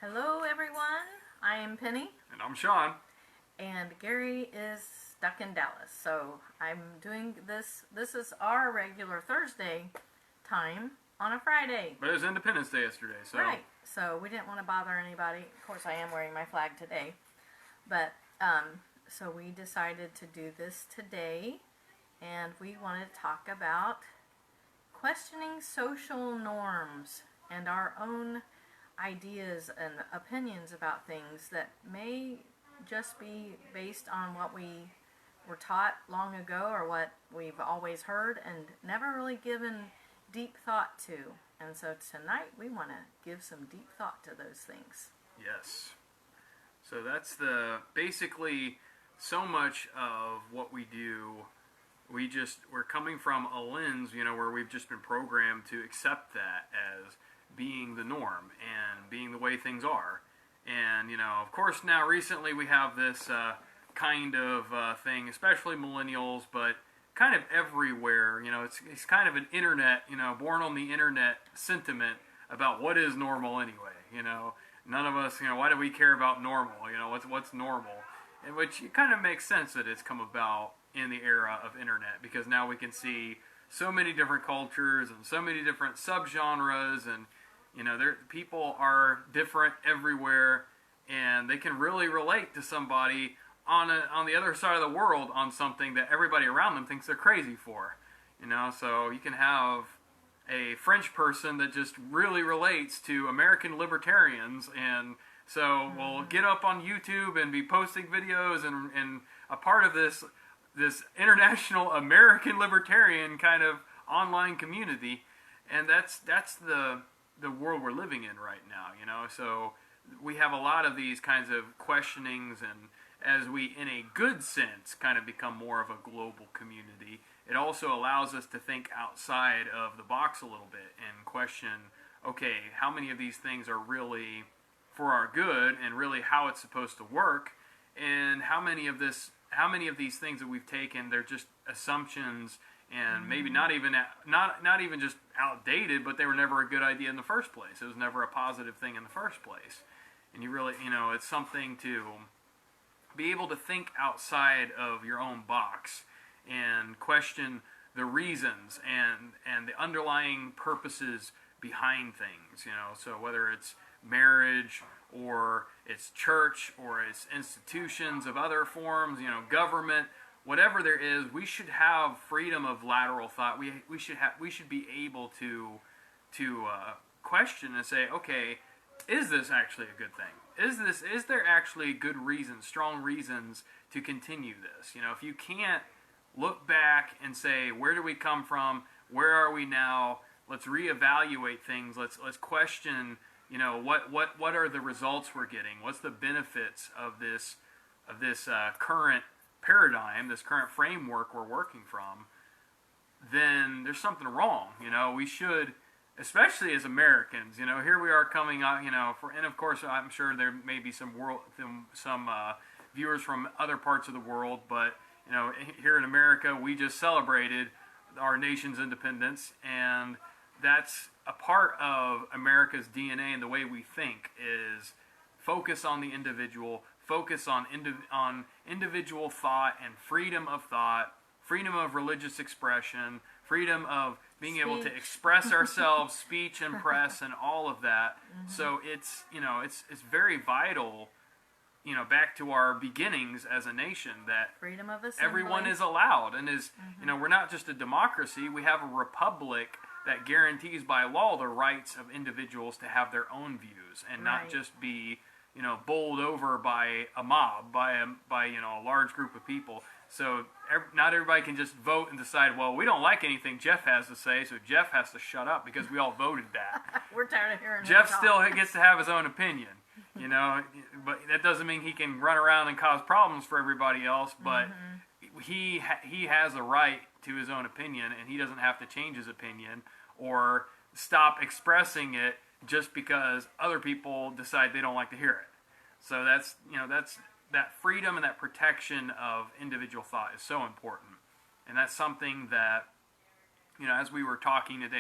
Hello, everyone. I am Penny, And I'm Shawn. and Gary is stuck in Dallas. So I'm doing this. This is our regular Thursday time on a Friday. But it was Independence Day yesterday, so. Right. So we didn't want to bother anybody. Of course, I am wearing my flag today. But so we decided to do this today, and we wanted to talk about questioning social norms and our own ideas and opinions about things that may just be based on what we were taught long ago or what we've always heard and never really given deep thought to. And so tonight we want to give some deep thought to those things. Yes. So that's basically so much of what we do, we're coming from a lens, where we've just been programmed to accept that as being the norm and being the way things are. And, of course now recently we have this kind of thing, especially millennials, but kind of everywhere, it's kind of an internet, born on the internet sentiment about what is normal anyway, None of us, why do we care about normal? What's normal? And which it kind of makes sense that it's come about in the era of internet, because now we can see so many different cultures and so many different subgenres, and people are different everywhere, and they can really relate to somebody on the other side of the world on something that everybody around them thinks they're crazy for. So you can have a French person that just really relates to American libertarians, and so will get up on YouTube and be posting videos and a part of this international American libertarian kind of online community. And that's the world we're living in right now, So we have a lot of these kinds of questionings, and as we, in a good sense, kind of become more of a global community, it also allows us to think outside of the box a little bit and question, okay, how many of these things are really for our good and really how it's supposed to work, and how many of these things that we've taken, they're just assumptions, and maybe not even just outdated, but they were never a good idea in the first place. It was never a positive thing in the first place. And you really, it's something to be able to think outside of your own box and question the reasons and the underlying purposes behind things, So whether it's marriage or it's church or it's institutions of other forms, government, whatever there is, we should have freedom of lateral thought. We should be able to question and say, okay, is this actually a good thing? Is there actually good reasons, strong reasons to continue this? If you can't look back and say, where do we come from? Where are we now? Let's reevaluate things. Let's question, what are the results we're getting? What's the benefits of this current paradigm, this current framework we're working from? Then there's something wrong. We should, especially as Americans, here we are coming out, and of course I'm sure there may be some viewers from other parts of the world, but here in America we just celebrated our nation's independence, and that's a part of America's DNA and the way we think is focus on the individual, focus on individual thought and freedom of thought, freedom of religious expression, freedom of being able to express ourselves, speech and press, and all of that. So it's very vital, back to our beginnings as a nation, that Freedom of assembly. everyone is allowed, and we're not just a democracy, we have a republic that guarantees by law the rights of individuals to have their own views and not just be bowled over by a mob, by a large group of people. So not everybody can just vote and decide, well, we don't like anything Jeff has to say, so Jeff has to shut up because we all voted that. We're tired of hearing Jeff him still talk. gets to have his own opinion, but that doesn't mean he can run around and cause problems for everybody else. But he has a right to his own opinion, and he doesn't have to change his opinion or stop expressing it just because other people decide they don't like to hear it. So that's that freedom and that protection of individual thought is so important. And that's something that, as we were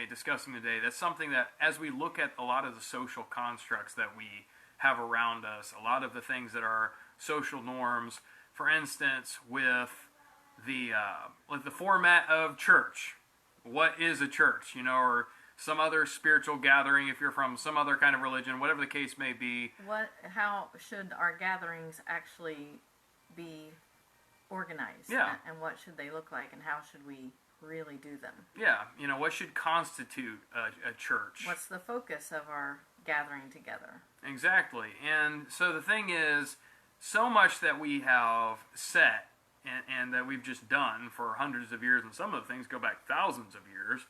discussing today, that's something that as we look at a lot of the social constructs that we have around us, a lot of the things that are social norms. For instance, with the format of church. What is a church? Or some other spiritual gathering if you're from some other kind of religion, whatever the case may be. How should our gatherings actually be organized? Yeah. And what should they look like, and how should we really do them? Yeah, what should constitute a church? What's the focus of our gathering together? Exactly. And so the thing is, so much that we have set and that we've just done for hundreds of years, and some of the things go back thousands of years,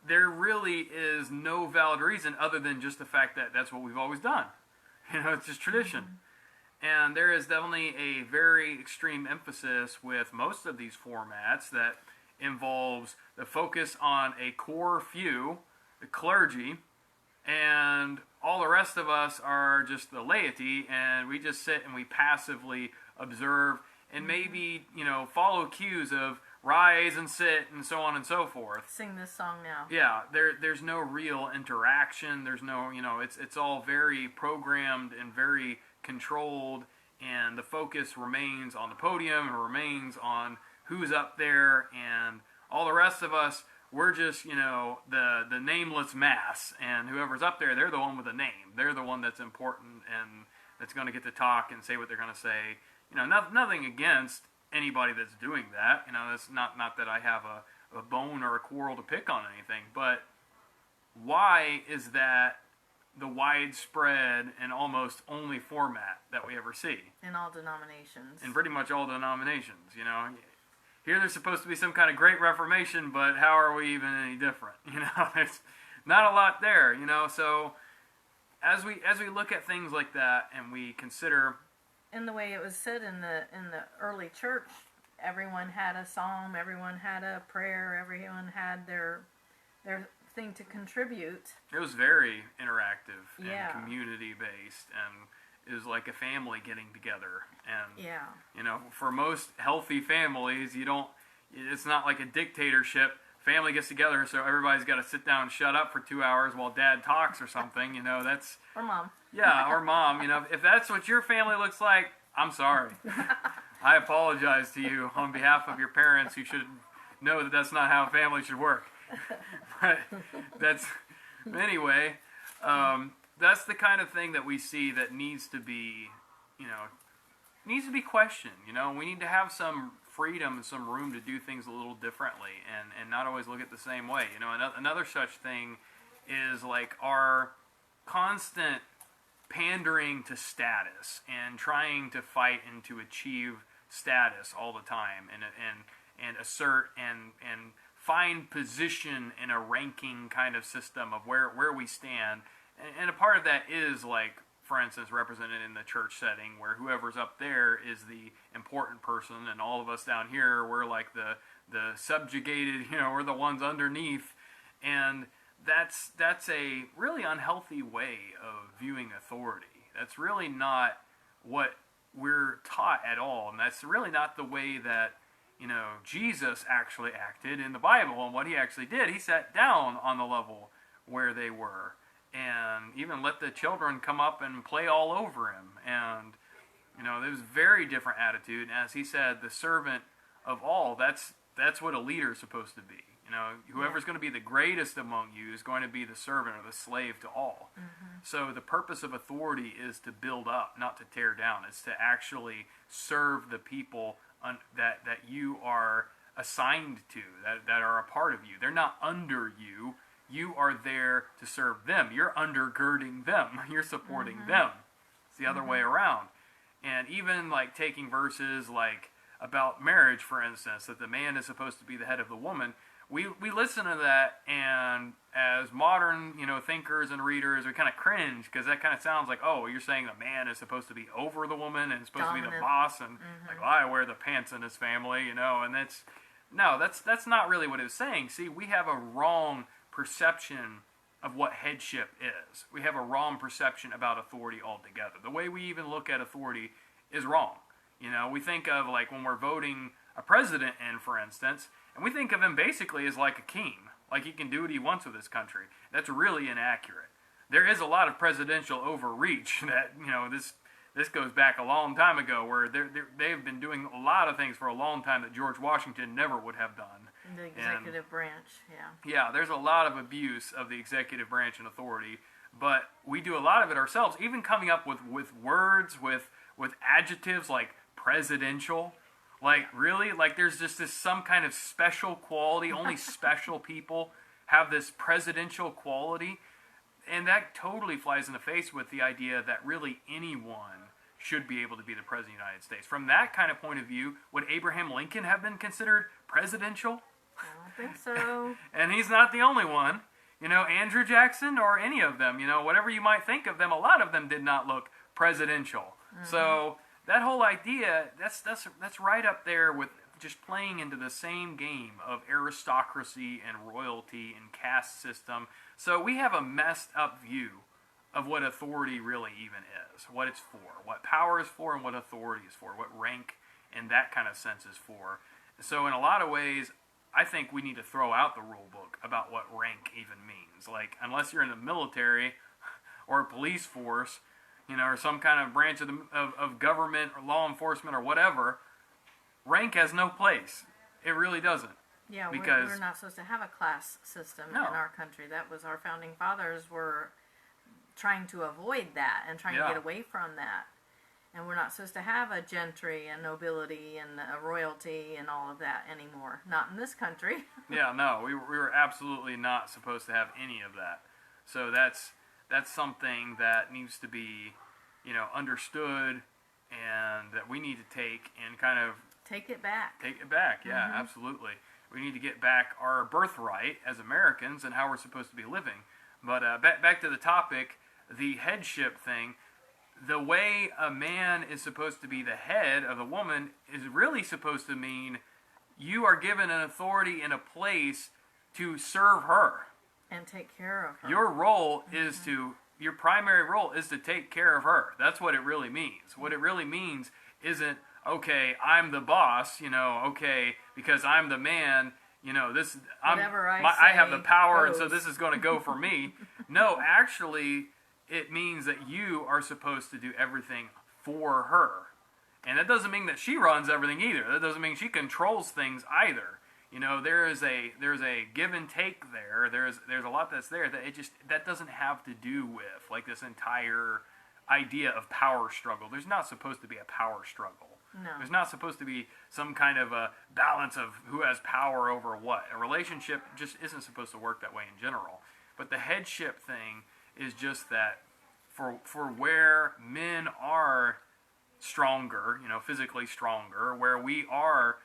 there really is no valid reason other than just the fact that that's what we've always done. It's just tradition. Mm-hmm. And there is definitely a very extreme emphasis with most of these formats that involves the focus on a core few, the clergy, and all the rest of us are just the laity, and we just sit and we passively observe and maybe, follow cues of rise and sit and so on and so forth. Sing this song now. Yeah, there's no real interaction. There's no, it's all very programmed and very controlled, and the focus remains on the podium, it remains on who's up there, and all the rest of us, we're just, the nameless mass, and whoever's up there, they're the one with a name. They're the one that's important and that's going to get to talk and say what they're going to say. Nothing against anybody that's doing that. That's not that I have a bone or a quarrel to pick on anything, but why is that the widespread and almost only format that we ever see? In all denominations. In pretty much all denominations, Here there's supposed to be some kind of great reformation, but how are we even any different? There's not a lot there, So as we look at things like that and we consider, in the way it was said in the early church, everyone had a psalm, everyone had a prayer, everyone had their thing to contribute. It was very interactive and Yeah. community based, and it was like a family getting together. And Yeah. For most healthy families, it's not like a dictatorship. Family gets together, so everybody's got to sit down and shut up for 2 hours while dad talks or something. That's Or mom. Yeah, or mom. If that's what your family looks like, I'm sorry. I apologize to you on behalf of your parents who should know that that's not how a family should work. But anyway, that's the kind of thing that we see that needs to be questioned. We need to have some freedom and some room to do things a little differently and not always look at the same way. Another such thing is like our constant pandering to status and trying to fight and to achieve status all the time and assert and find position in a ranking kind of system of where we stand. And a part of that is, like, for instance, represented in the church setting, where whoever's up there is the important person, and all of us down here, we're like the subjugated, we're the ones underneath. And that's a really unhealthy way of viewing authority. That's really not what we're taught at all, and that's really not the way that Jesus actually acted in the Bible and what he actually did. He sat down on the level where they were, and even let the children come up and play all over him. And there was a very different attitude. And as he said, the servant of all. That's what a leader is supposed to be. Whoever's going to be the greatest among you is going to be the servant or the slave to all. Mm-hmm. So the purpose of authority is to build up, not to tear down. It's to actually serve the people that you are assigned to, that are a part of you. They're not under you. You are there to serve them. You're undergirding them. You're supporting mm-hmm. them. It's the other mm-hmm. way around. And even like taking verses like about marriage, for instance, that the man is supposed to be the head of the woman. We listen to that, and as modern thinkers and readers, we kind of cringe, because that kind of sounds like, oh, you're saying the man is supposed to be over the woman and supposed Dominant. to be the boss, and mm-hmm. like, well, I wear the pants in his family, and that's not really what it's saying. See, we have a wrong perception of what headship is. We have a wrong perception about authority altogether. The way we even look at authority is wrong. We think of, like, when we're voting a president in, for instance, and we think of him basically as like a king. Like he can do what he wants with this country. That's really inaccurate. there is a lot of presidential overreach that, this goes back a long time ago, where they've been doing a lot of things for a long time that George Washington never would have done. The executive branch, yeah. Yeah, there's a lot of abuse of the executive branch and authority, but we do a lot of it ourselves, even coming up with words, with adjectives like presidential. Like, really? Like, there's just some kind of special quality. Only special people have this presidential quality. And that totally flies in the face with the idea that really anyone should be able to be the President of the United States. From that kind of point of view, would Abraham Lincoln have been considered presidential? I don't think so. And he's not the only one. Andrew Jackson or any of them, whatever you might think of them, a lot of them did not look presidential. Mm-hmm. So that whole idea, that's right up there with just playing into the same game of aristocracy and royalty and caste system. So we have a messed up view of what authority really even is, what it's for, what power is for, and what authority is for, what rank in that kind of sense is for. So in a lot of ways, I think we need to throw out the rule book about what rank even means. Like, unless you're in the military or a police force, or some kind of branch of government or law enforcement or whatever, rank has no place. It really doesn't. Yeah, because we're not supposed to have a class system in our country. That was our founding fathers were trying to avoid that and trying to get away from that. And we're not supposed to have a gentry and nobility and a royalty and all of that anymore. Not in this country. Yeah, no, we were absolutely not supposed to have any of that. So that's something that needs to be, understood, and that we need to take and kind of take it back. Take it back, yeah, mm-hmm. Absolutely. We need to get back our birthright as Americans and how we're supposed to be living. But back to the topic, the headship thing. The way a man is supposed to be the head of the woman is really supposed to mean you are given an authority and a place to serve her. And take care of her. Your role is your primary role is to take care of her. That's what it really means. What it really means isn't, okay, I'm the boss, okay, because I'm the man, I have the power, and so this is going to go for me. No, actually, it means that you are supposed to do everything for her. And that doesn't mean that she runs everything either. That doesn't mean she controls things either. There's a give and take there. There's a lot that's there that doesn't have to do with like this entire idea of power struggle. There's not supposed to be a power struggle. No. There's not supposed to be some kind of a balance of who has power over what. A relationship just isn't supposed to work that way in general. But the headship thing is just that for where men are stronger, physically stronger, where we are,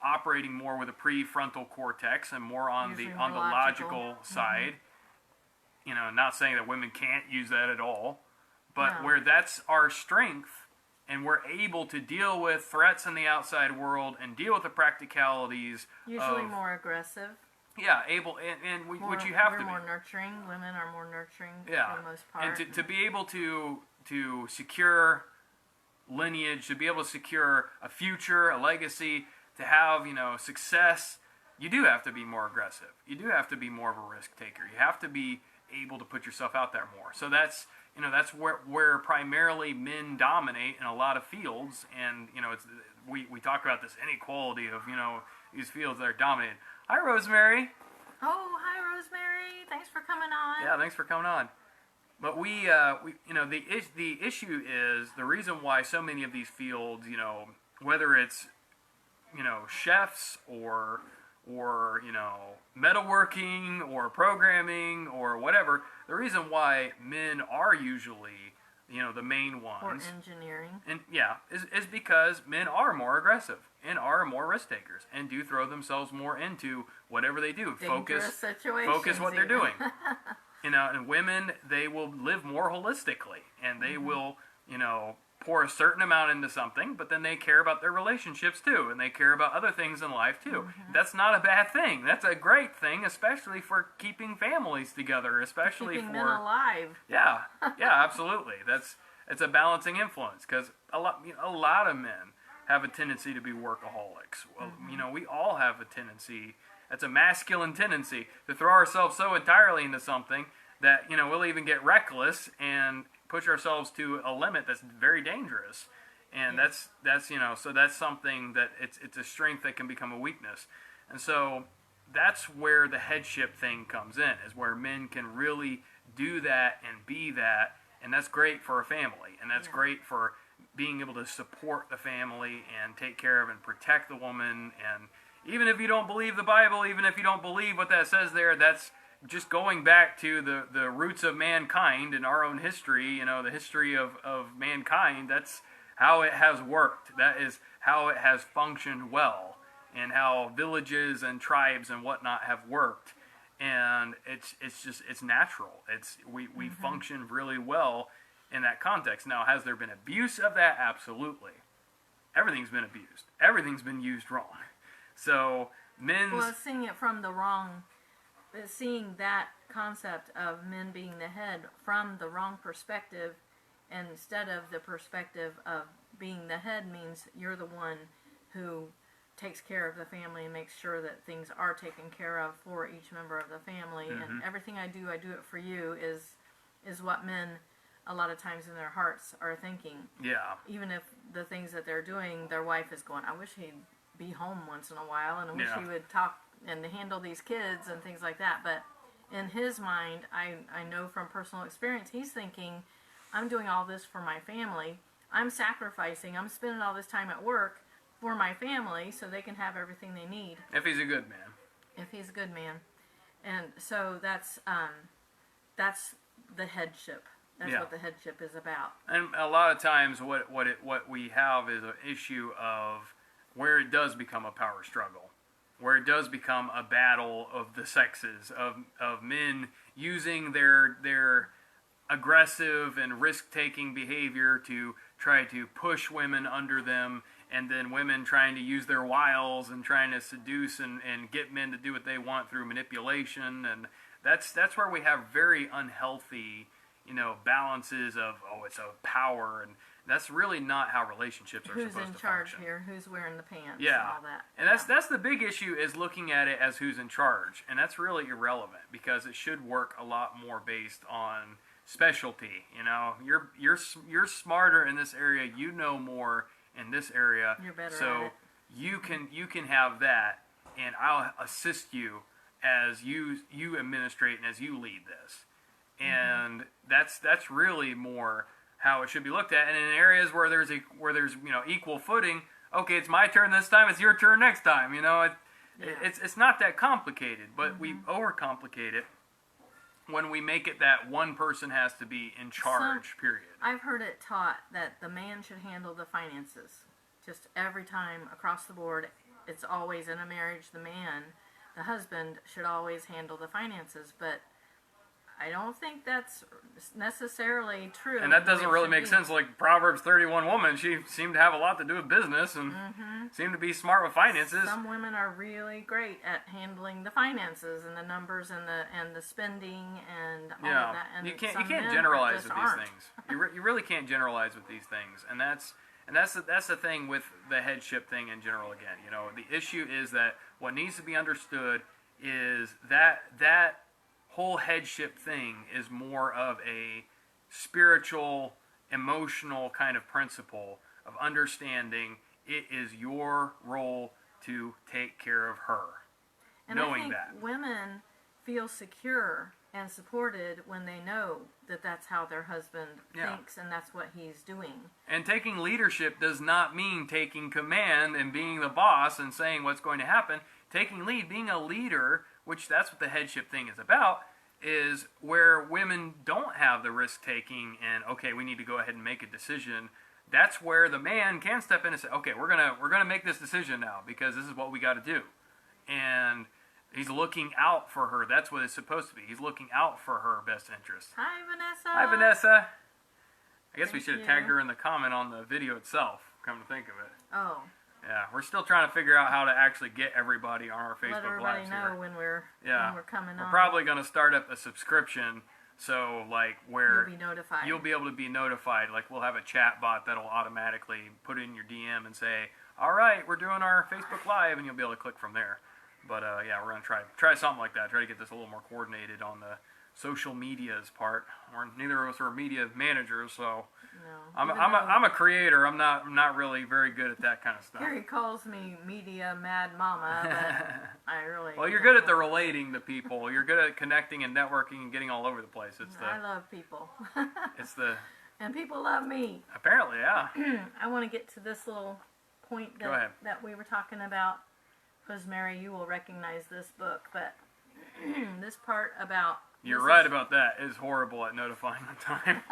operating more with a prefrontal cortex and more on the logical side. Not saying that women can't use that at all, but where that's our strength and we're able to deal with threats in the outside world and deal with the practicalities. Usually more aggressive. Yeah, which you have to be. We're more nurturing. Women are more nurturing for the most part. And to be able to secure lineage, to be able to secure a future, a legacy, to have, success, you do have to be more aggressive. You do have to be more of a risk taker. You have to be able to put yourself out there more. So that's where primarily men dominate in a lot of fields, and we talk about this inequality of these fields that are dominated. Hi, Rosemary. Oh, hi, Rosemary. Thanks for coming on. Yeah, thanks for coming on. But the issue is the reason why so many of these fields, whether it's chefs or metalworking or programming or whatever, the reason why men are usually the main ones, or engineering, and is because men are more aggressive and are more risk takers and do throw themselves more into whatever they do. Focus what they're doing. And women, they will live more holistically, and they will pour a certain amount into something, but then they care about their relationships too, and they care about other things in life too. Mm-hmm. That's not a bad thing. That's a great thing, especially for keeping families together, especially keeping men alive. Yeah, absolutely. It's a balancing influence, because a lot of men have a tendency to be workaholics. Well, we all have a tendency. That's a masculine tendency to throw ourselves so entirely into something that, we'll even get reckless and push ourselves to a limit that's very dangerous. And that's so that's something that it's a strength that can become a weakness. And so that's where the headship thing comes in, is where men can really do that and be that, and that's great for a family, and that's great for being able to support the family and take care of and protect the woman. And even if you don't believe the Bible, even if you don't believe what that says there, that's just going back to the roots of mankind and our own history, the history of mankind. That's how it has worked. That is how it has functioned well, and how villages and tribes and whatnot have worked. And it's natural. We function really well in that context. Now, has there been abuse of that? Absolutely. Everything's been abused. Everything's been used wrong. So seeing it from the wrong, seeing that concept of men being the head from the wrong perspective, instead of the perspective of being the head means you're the one who takes care of the family and makes sure that things are taken care of for each member of the family. And everything I do it for you is what men a lot of times in their hearts are thinking. Yeah. Even if the things that they're doing, their wife is going, I wish he'd be home once in a while, and I wish he would talk and handle these kids and things like that. But in his mind, I know from personal experience, he's thinking, I'm doing all this for my family. I'm sacrificing. I'm spending all this time at work for my family so they can have everything they need. If he's a good man. If he's a good man. And so that's the headship. That's what the headship is about. And a lot of times what we have is an issue of where it does become a power struggle, where it does become a battle of the sexes, of men using their aggressive and risk-taking behavior to try to push women under them, and then women trying to use their wiles and trying to seduce and get men to do what they want through manipulation. And that's where we have very unhealthy, balances of, it's a power, and that's really not how relationships are supposed to function. Who's in charge here? Who's wearing the pants? Yeah. And all that. And that's the big issue, is looking at it as who's in charge. And that's really irrelevant, because it should work a lot more based on specialty. You're smarter in this area. You know more in this area. You're better so at it. you can have that, and I'll assist you as you administrate and as you lead this. And that's really more how it should be looked at. And in areas where there's equal footing, okay, it's my turn this time, it's your turn next time. It's not that complicated, but we overcomplicate it when we make it that one person has to be in charge, period. I've heard it taught that the man should handle the finances. Just every time across the board, it's always in a marriage, the husband should always handle the finances. But I don't think that's necessarily true. And that doesn't really make sense. Like Proverbs 31 woman, she seemed to have a lot to do with business and seemed to be smart with finances. Some women are really great at handling the finances and the numbers and the spending and all of that. And you can't generalize with these things. You really can't generalize with these things. And that's the thing with the headship thing in general. Again, the issue is that what needs to be understood is that whole headship thing is more of a spiritual, emotional kind of principle of understanding it is your role to take care of her. And I think women feel secure and supported when they know that that's how their husband thinks and that's what he's doing. And taking leadership does not mean taking command and being the boss and saying what's going to happen. Taking lead, being a leader, which that's what the headship thing is about, is where women don't have the risk-taking and, okay, we need to go ahead and make a decision. That's where the man can step in and say, okay, we're gonna make this decision now because this is what we got to do. And he's looking out for her. That's what it's supposed to be. He's looking out for her best interest. Hi, Vanessa. Hi, Vanessa. I guess we should have tagged her in the comment on the video itself, come to think of it. Oh. Yeah, we're still trying to figure out how to actually get everybody on our Facebook Lives. Let everybody know when we're coming on. We're probably going to start up a subscription, so where you'll be notified. You'll be able to be notified. Like we'll have a chat bot that'll automatically put in your DM and say, "All right, we're doing our Facebook Live," and you'll be able to click from there. But we're going to try something like that. Try to get this a little more coordinated on social media's part. Or neither of us are media managers, so No. I'm a creator. I'm not really very good at that kind of stuff. Gary calls me media mad mama, but I really. Well, you're good at the relating to people. You're good at connecting and networking and getting all over the place. I love people. It's the. And people love me. Apparently, yeah. I want to get to this little point Go ahead. that we were talking about. Because Mary, you will recognize this book, but this part about. You're right about that. It's horrible at notifying the time.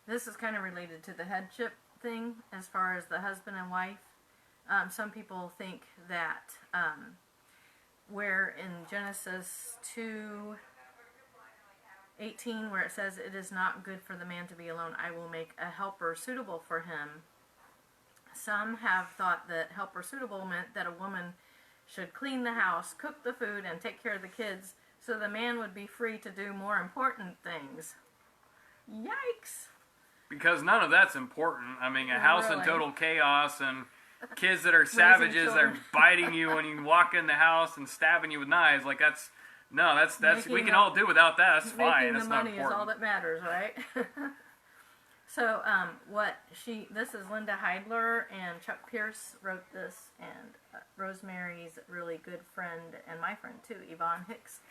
This is kind of related to the headship thing as far as the husband and wife. Some people think that where in Genesis 2:18, where it says, "It is not good for the man to be alone, I will make a helper suitable for him." Some have thought that helper suitable meant that a woman should clean the house, cook the food, and take care of the kids, so the man would be free to do more important things. Yikes! Because none of that's important. I mean, a house in Really? total chaos and kids that are savages that are children. biting you when you walk in the house and stabbing you with knives. Like that's we Making can the- all do without that. That's fine. Making That's the not money is important. all that matters, right? So, this is Linda Heidler, and Chuck Pierce wrote this, and Rosemary's really good friend, and my friend too, Yvonne Hicks,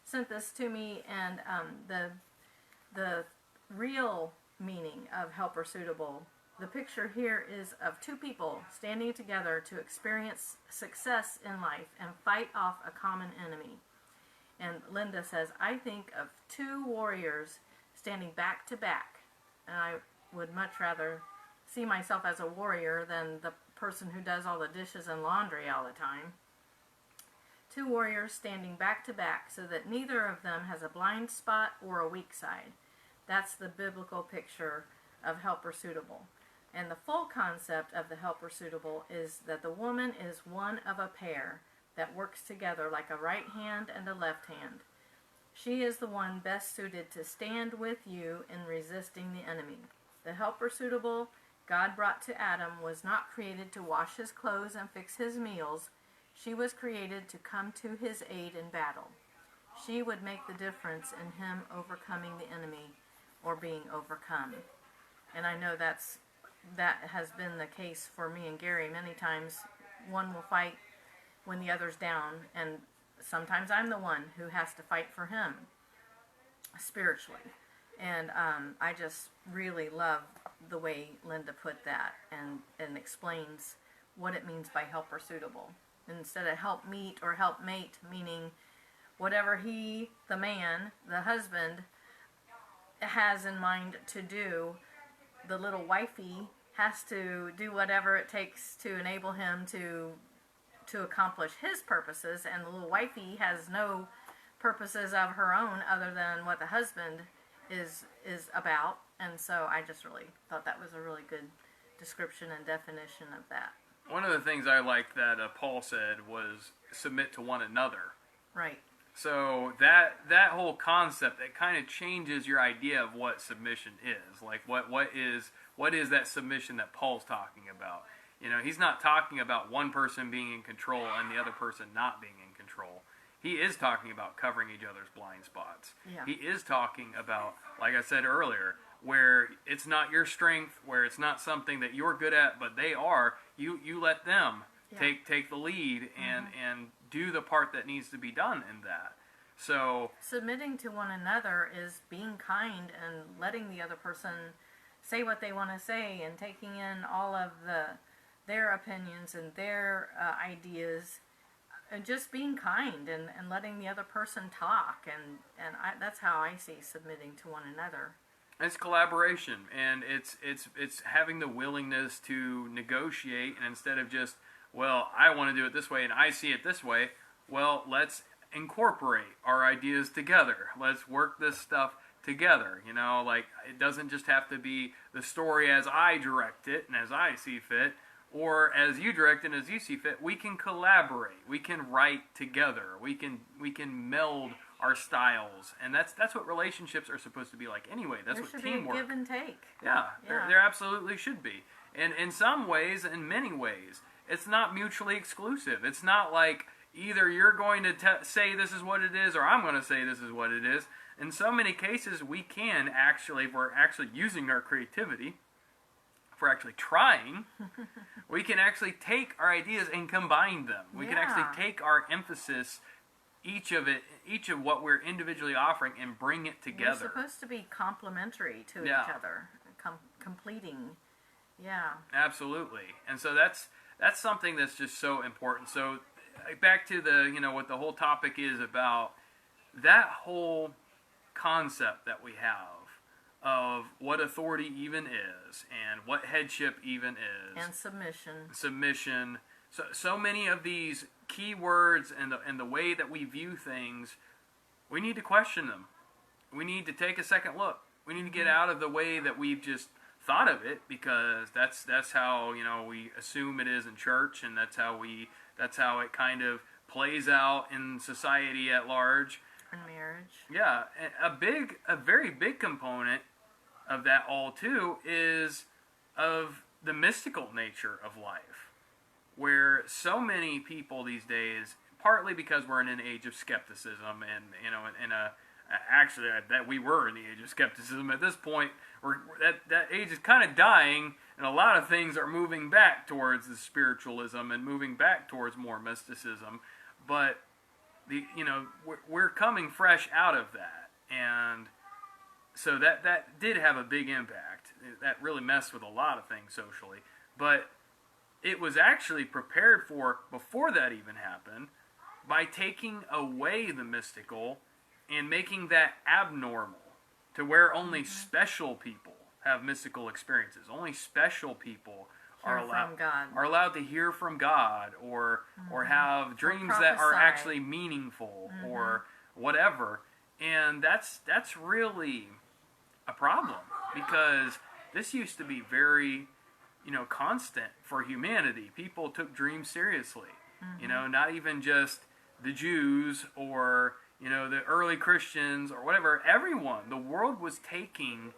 sent this to me, and the real meaning of helper suitable, the picture here is of two people standing together to experience success in life and fight off a common enemy. And Linda says, I think of two warriors standing back to back. And I would much rather see myself as a warrior than the person who does all the dishes and laundry all the time. Two warriors standing back to back so that neither of them has a blind spot or a weak side. That's the biblical picture of helper suitable. And the full concept of the helper suitable is that the woman is one of a pair that works together like a right hand and a left hand. She is the one best suited to stand with you in resisting the enemy. The helper suitable God brought to Adam was not created to wash his clothes and fix his meals. She was created to come to his aid in battle. She would make the difference in him overcoming the enemy or being overcome. And I know that has been the case for me and Gary many times. One will fight when the other's down, and sometimes I'm the one who has to fight for him spiritually. And I just really love the way Linda put that and explains what it means by helper suitable. Instead of help meet or help mate, meaning whatever he, the man, the husband, has in mind to do, the little wifey has to do whatever it takes to enable him to accomplish his purposes, and the little wifey has no purposes of her own other than what the husband is about. And so I just really thought that was a really good description and definition of that. One of the things I liked that Paul said was submit to one another. Right. So that whole concept, that kind of changes your idea of what submission is. Like what is that submission that Paul's talking about? You know, he's not talking about one person being in control and the other person not being in control. He is talking about covering each other's blind spots. Yeah. He is talking about, like I said earlier, where it's not your strength, where it's not something that you're good at, but they are. You let them take the lead and do the part that needs to be done in that. So submitting to one another is being kind and letting the other person say what they want to say and taking in all of their opinions and their ideas, and just being kind and letting the other person talk, and that's how I see submitting to one another. It's collaboration, and it's having the willingness to negotiate, and instead of just, well, I want to do it this way and I see it this way, well, let's incorporate our ideas together. Let's work this stuff together. You know, like, it doesn't just have to be the story as I direct it and as I see fit, or as you direct and as you see fit. We can collaborate. We can write together. We can meld our styles, and that's what relationships are supposed to be like anyway. That's what teamwork. There should be a give and take. Yeah, there absolutely should be. And in some ways, in many ways, it's not mutually exclusive. It's not like either you're going to say this is what it is, or I'm going to say this is what it is. In so many cases, we can actually, if we're actually using our creativity, if we're actually trying, we can actually take our ideas and combine them. We can actually take our emphasis, each of what we're individually offering, and bring it together. We're supposed to be complementary to each other, completing. Yeah. Absolutely. And so that's something that's just so important. So back to the, what the whole topic is about, that whole concept that we have of what authority even is and what headship even is. And Submission. So many of these key words and the way that we view things, we need to question them. We need to take a second look. We need to get out of the way that we've just thought of it, because that's how we assume it is in church, and that's how it kind of plays out in society at large. In marriage. Yeah, a very big component of that all too is of the mystical nature of life, where so many people these days, partly because we're in an age of skepticism, and actually that we were in the age of skepticism at this point, that age is kind of dying, and a lot of things are moving back towards the spiritualism and moving back towards more mysticism, but we're coming fresh out of that, and so that did have a big impact. That really messed with a lot of things socially, but it was actually prepared for before that even happened by taking away the mystical and making that abnormal, to where only special people have mystical experiences. Only special people are allowed to hear from God, or have dreams that are actually meaningful, or whatever. And that's really a problem, because this used to be very constant for humanity. People took dreams seriously. Not even just the Jews or the early Christians or whatever. Everyone, the world was taking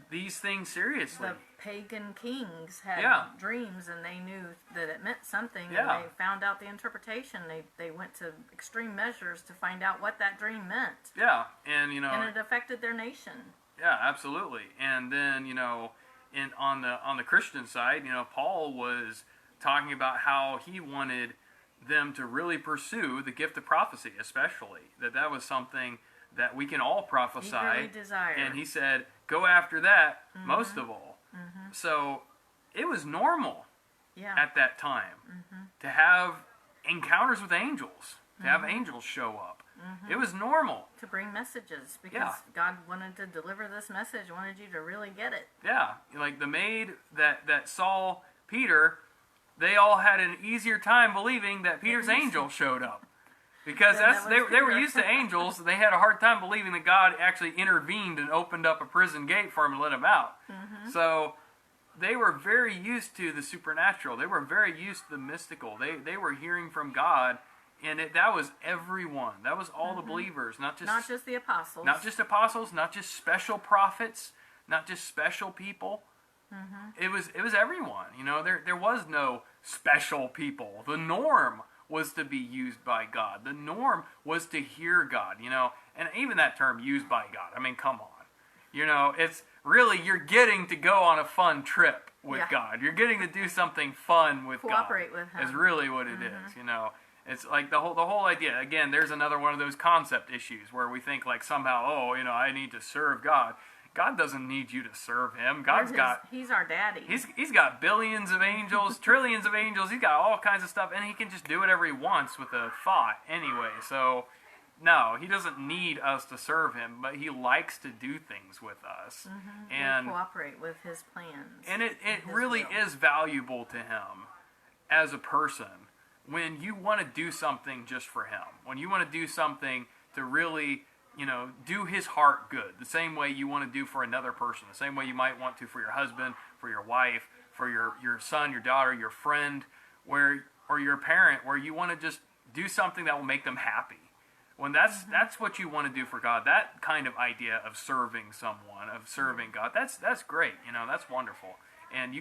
these things seriously. The pagan kings had dreams, and they knew that it meant something, and they found out the interpretation. They went to extreme measures to find out what that dream meant. Yeah, and it affected their nation. Yeah, absolutely. And then on the Christian side, Paul was talking about how he wanted them to really pursue the gift of prophecy, especially that was something that we can all prophesy. Eagerly desire. And he said, go after that most of all. So it was normal at that time to have encounters with angels, to have angels show up. It was normal. To bring messages, because God wanted to deliver this message, wanted you to really get it. Yeah, like the maid that saw Peter, they all had an easier time believing that Peter's angel showed up. Because they were used to angels. They had a hard time believing that God actually intervened and opened up a prison gate for him and let him out. So they were very used to the supernatural. They were very used to the mystical. They were hearing from God, and that was everyone. That was all the believers, not just the apostles. Not just apostles, not just special prophets, not just special people. It was everyone. There was no special people. The norm was to be used by God. The norm was to hear God, and even that term, used by God. I mean, come on. It's really, you're getting to go on a fun trip with God. You're getting to do something fun with Cooperate God. with Him. Is really what it is, It's like the whole idea. Again, there's another one of those concept issues where we think like somehow, I need to serve God. God doesn't need you to serve Him. He's our daddy. He's got billions of angels, trillions of angels. He's got all kinds of stuff, and He can just do whatever He wants with a thought anyway. So, no, He doesn't need us to serve Him, but He likes to do things with us. And we cooperate with His plans. And it really is valuable to Him as a person when you want to do something just for Him. When you want to do something to really do His heart good, the same way you want to do for another person, the same way you might want to for your husband, for your wife, for your son, your daughter, your friend, or your parent, where you want to just do something that will make them happy. When that's what you want to do for God, that kind of idea of serving someone, of serving God, that's great. That's wonderful, and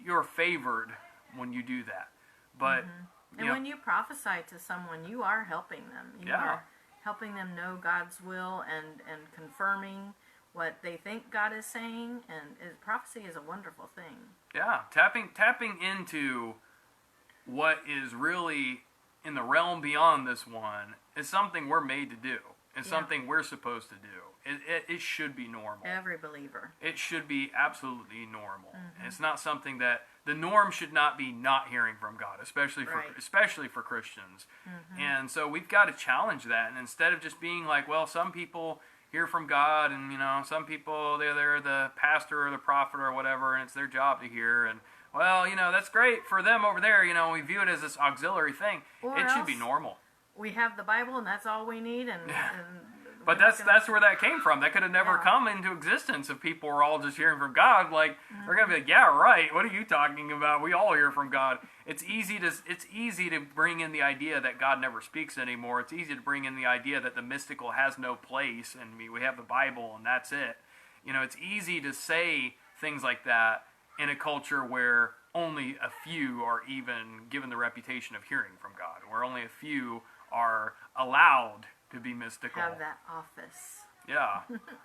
you're favored when you do that. But And when you prophesy to someone, you are helping them. You are helping them know God's will and confirming what they think God is saying. And prophecy is a wonderful thing. Yeah, tapping into what is really in the realm beyond this one is something we're made to do. It's something we're supposed to do. It should be normal. Every believer. It should be absolutely normal. It's not something that the norm should not be not hearing from God, especially for Christians. And so we've got to challenge that. And instead of just being like, well, some people hear from God, and some people they're the pastor or the prophet or whatever, and it's their job to hear. And well, that's great for them over there. We view it as this auxiliary thing. It should be normal. We have the Bible, and that's all we need. But that's where that came from. That could have never come into existence if people were all just hearing from God. Like they're gonna be like, yeah, right. What are you talking about? We all hear from God. It's easy to bring in the idea that God never speaks anymore. It's easy to bring in the idea that the mystical has no place, and we have the Bible, and that's it. It's easy to say things like that in a culture where only a few are even given the reputation of hearing from God, where only a few are allowed to be mystical. Have that office. Yeah.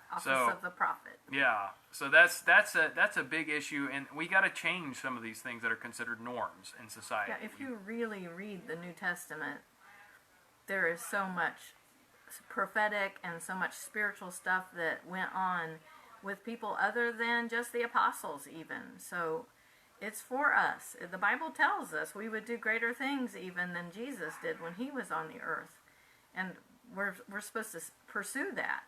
Office of the prophet. Yeah. So that's a big issue, and we got to change some of these things that are considered norms in society. Yeah, if you really read the New Testament, there is so much prophetic and so much spiritual stuff that went on with people other than just the apostles even. So it's for us. The Bible tells us we would do greater things even than Jesus did when he was on the earth. And we're supposed to pursue that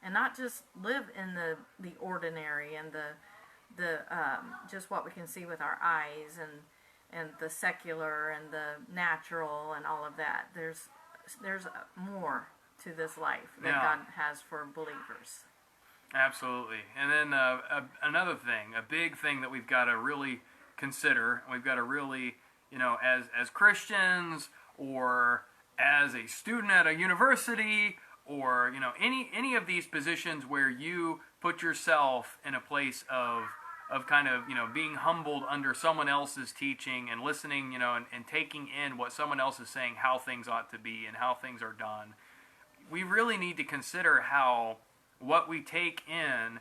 and not just live in the ordinary and the just what we can see with our eyes and the secular and the natural and all of that. There's more to this life that God has for believers. Absolutely. And then another thing, a big thing that we've got to really consider, we've got to really, as Christians or as a student at a university or, any of these positions where you put yourself in a place of kind of, being humbled under someone else's teaching and listening, and taking in what someone else is saying, how things ought to be and how things are done. We really need to consider how what we take in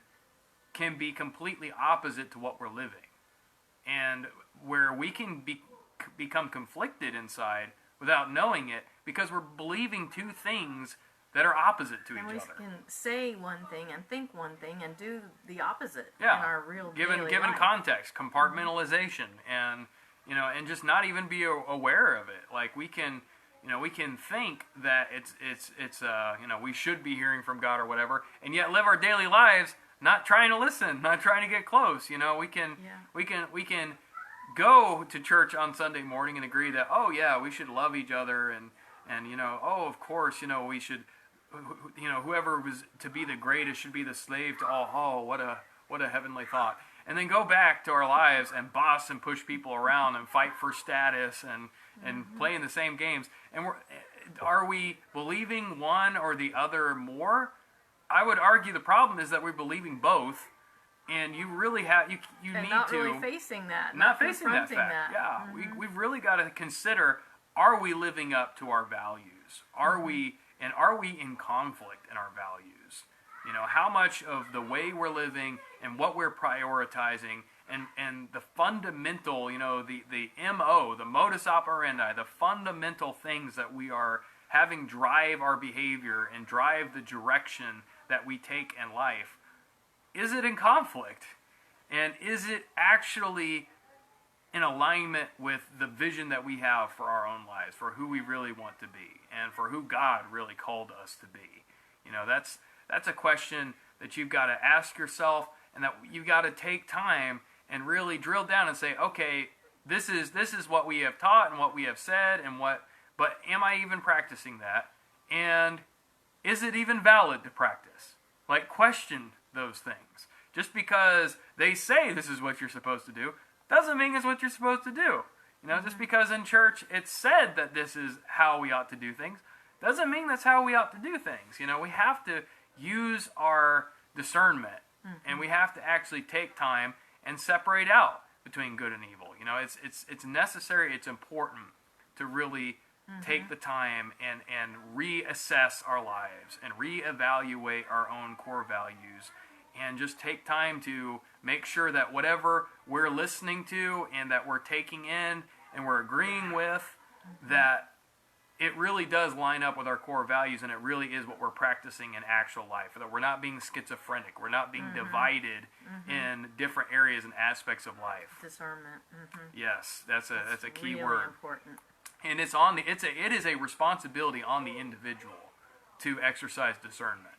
can be completely opposite to what we're living. And where we can become conflicted inside without knowing it because we're believing two things that are opposite to each other. And we can say one thing and think one thing and do the opposite in our real daily life. Given context, compartmentalization, and and just not even be aware of it. Like we can think that it's we should be hearing from God or whatever, and yet live our daily lives not trying to listen, not trying to get close. We can go to church on Sunday morning and agree that we should love each other and of course we should whoever was to be the greatest should be the slave to all. Oh, what a heavenly thought. And then go back to our lives and boss and push people around and fight for status and playing the same games. And are we believing one or the other more? I would argue the problem is that we're believing both, and you really have you and need not to really facing that, not facing that fact. Yeah, we've really got to consider: are we living up to our values? Are we in conflict in our values? How much of the way we're living and what we're prioritizing and the fundamental, the MO, the modus operandi, the fundamental things that we are having drive our behavior and drive the direction that we take in life, is it in conflict? And is it actually in alignment with the vision that we have for our own lives, for who we really want to be, and for who God really called us to be? That's a question that you've got to ask yourself, and that you've got to take time and really drill down and say, okay, this is what we have taught and what we have said, but am I even practicing that? And is it even valid to practice? Like, question those things. Just because they say this is what you're supposed to do doesn't mean it's what you're supposed to do. Just because in church it's said that this is how we ought to do things doesn't mean that's how we ought to do things. We have to use our discernment, and we have to actually take time and separate out between good and evil. It's necessary, it's important to really take the time and reassess our lives and reevaluate our own core values, and just take time to make sure that whatever we're listening to and that we're taking in and we're agreeing with, that it really does line up with our core values, and it really is what we're practicing in actual life. That we're not being schizophrenic. We're not being divided in different areas and aspects of life. Discernment. Yes, that's a key really word. Important. And it is a responsibility on the individual to exercise discernment.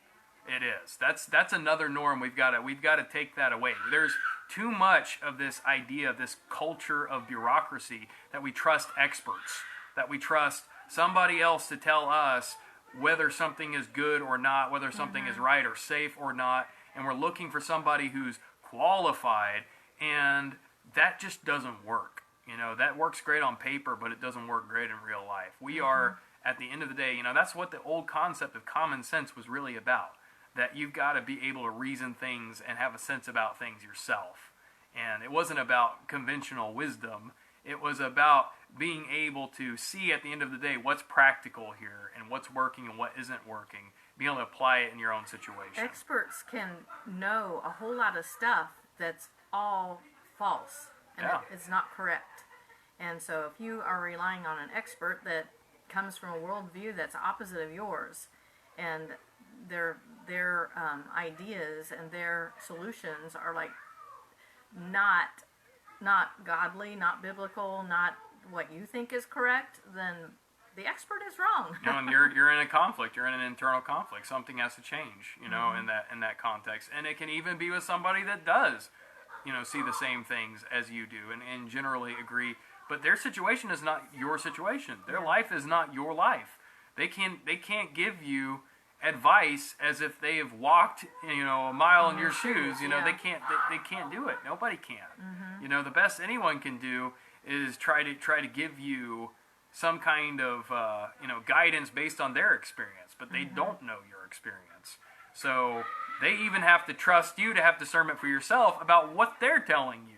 It is. That's another norm we've got to take that away. There's too much of this idea, this culture of bureaucracy, that we trust experts, that we trust somebody else to tell us whether something is good or not, whether something is right or safe or not, and we're looking for somebody who's qualified, and that just doesn't work. You know, that works great on paper, but it doesn't work great in real life. We are, at the end of the day, that's what the old concept of common sense was really about, that you've got to be able to reason things and have a sense about things yourself. And it wasn't about conventional wisdom. It was about being able to see at the end of the day what's practical here and what's working and what isn't working, being able to apply it in your own situation. Experts can know a whole lot of stuff that's all false and it's not correct. And so if you are relying on an expert that comes from a worldview that's opposite of yours, and their ideas and their solutions are like not godly, not biblical, not what you think is correct, then the expert is wrong. And you're in a conflict. You're in an internal conflict. Something has to change, in that context. And it can even be with somebody that does, see the same things as you do and generally agree. But their situation is not your situation. Their life is not your life. They can't give you advice as if they have walked a mile in your shoes. They can't do it. Nobody can. The best anyone can do is try to give you some kind of guidance based on their experience, but they don't know your experience. So they even have to trust you to have discernment for yourself about what they're telling you,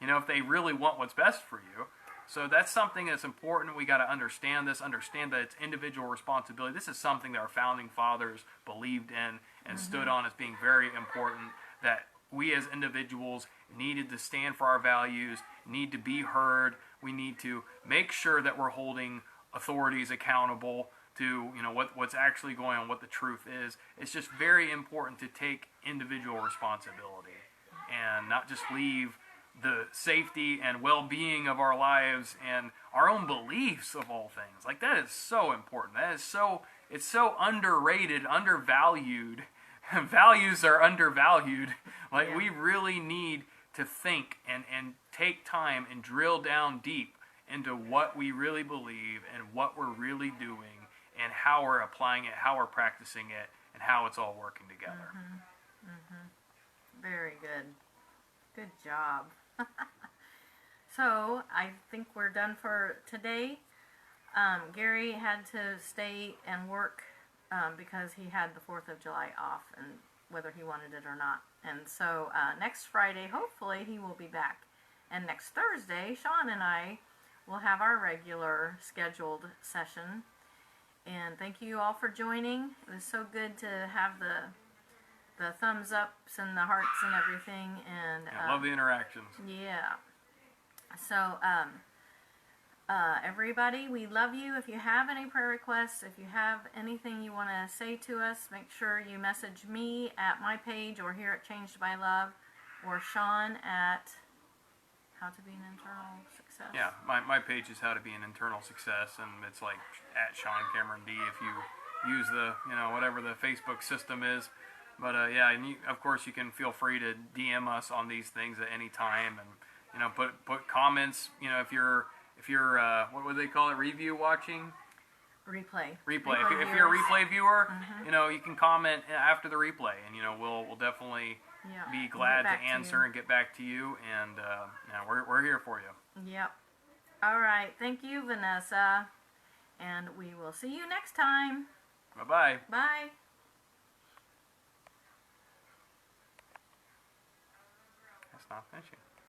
if they really want what's best for you. So that's something that's important. We got to understand this, understand that it's individual responsibility. This is something that our founding fathers believed in and stood on as being very important, that we as individuals needed to stand for our values, need to be heard. We need to make sure that we're holding authorities accountable to what's actually going on, what the truth is. It's just very important to take individual responsibility and not just leave the safety and well-being of our lives and our own beliefs of all things. Like, that is so important. It's so underrated, undervalued. Values are undervalued. We really need to think and take time and drill down deep into what we really believe and what we're really doing and how we're applying it, how we're practicing it, and how it's all working together. Very good. Good job. So, I think we're done for today. Gary had to stay and work because he had the 4th of July off, and whether he wanted it or not. And so, next Friday, hopefully, he will be back. And next Thursday, Shawn and I will have our regular scheduled session. And thank you all for joining. It was so good to have the thumbs ups and the hearts and everything. And I love the interactions. Yeah. So, everybody, we love you. If you have any prayer requests, if you have anything you want to say to us, make sure you message me at my page or here at Changed by Love, or Shawn at How to Be an Internal Success. Yeah, my page is How to Be an Internal Success, and it's like at Shawn Cameron D if you use the, whatever the Facebook system is. But yeah, and of course you can feel free to DM us on these things at any time, and put comments. If you're what would they call it? Review watching. Replay. If you're a replay viewer, you can comment after the replay, and we'll definitely be glad to answer and get back to you. And we're here for you. Yep. All right. Thank you, Vanessa, and we will see you next time. Bye-bye. Bye. That's not finishing.